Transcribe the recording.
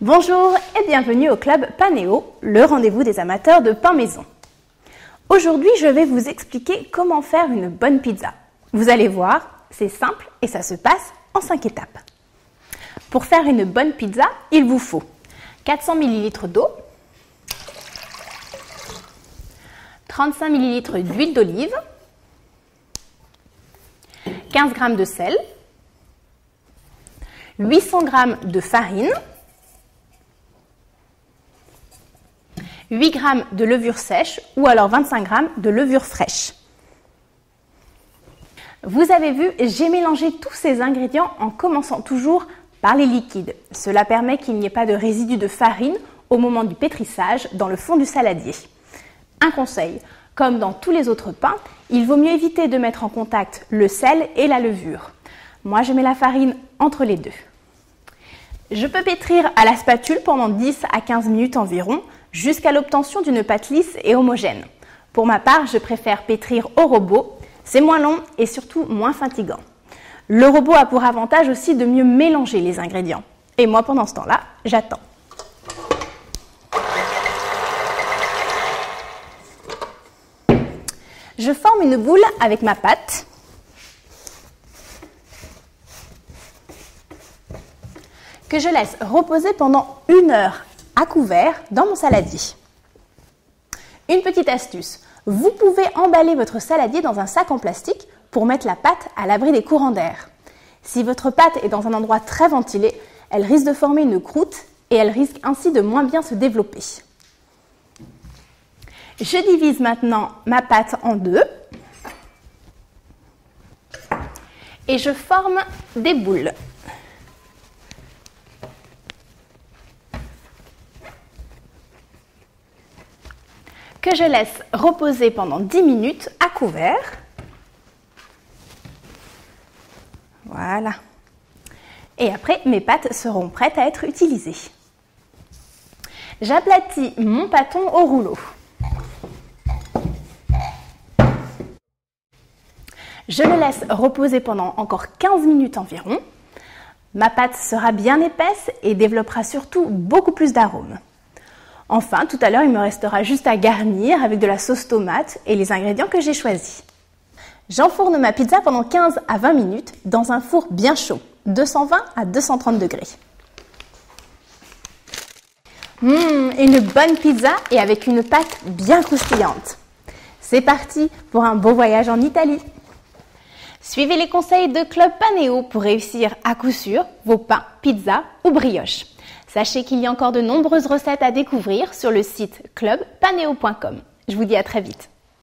Bonjour et bienvenue au Club Panéo, le rendez-vous des amateurs de pain maison. Aujourd'hui, je vais vous expliquer comment faire une bonne pizza. Vous allez voir, c'est simple et ça se passe en 5 étapes. Pour faire une bonne pizza, il vous faut 400 ml d'eau, 35 ml d'huile d'olive, 15 g de sel, 800 g de farine, 8 g de levure sèche ou alors 25 g de levure fraîche. Vous avez vu, j'ai mélangé tous ces ingrédients en commençant toujours par les liquides. Cela permet qu'il n'y ait pas de résidus de farine au moment du pétrissage dans le fond du saladier. Un conseil, comme dans tous les autres pains, il vaut mieux éviter de mettre en contact le sel et la levure. Moi, je mets la farine entre les deux. Je peux pétrir à la spatule pendant 10 à 15 minutes environ, jusqu'à l'obtention d'une pâte lisse et homogène. Pour ma part, je préfère pétrir au robot, c'est moins long et surtout moins fatigant. Le robot a pour avantage aussi de mieux mélanger les ingrédients. Et moi, pendant ce temps-là, j'attends. Je forme une boule avec ma pâte. Que je laisse reposer pendant 1 heure à couvert dans mon saladier. Une petite astuce, vous pouvez emballer votre saladier dans un sac en plastique pour mettre la pâte à l'abri des courants d'air. Si votre pâte est dans un endroit très ventilé, elle risque de former une croûte et elle risque ainsi de moins bien se développer. Je divise maintenant ma pâte en deux et je forme des boules. Que je laisse reposer pendant 10 minutes à couvert. Voilà. Et après, mes pâtes seront prêtes à être utilisées. J'aplatis mon pâton au rouleau. Je le laisse reposer pendant encore 15 minutes environ. Ma pâte sera bien épaisse et développera surtout beaucoup plus d'arômes. Enfin, tout à l'heure, il me restera juste à garnir avec de la sauce tomate et les ingrédients que j'ai choisis. J'enfourne ma pizza pendant 15 à 20 minutes dans un four bien chaud, 220 à 230 degrés. Une bonne pizza et avec une pâte bien croustillante. C'est parti pour un beau voyage en Italie. Suivez les conseils de Club Panéo pour réussir à coup sûr vos pains, pizzas ou brioches. Sachez qu'il y a encore de nombreuses recettes à découvrir sur le site clubpaneo.com. Je vous dis à très vite.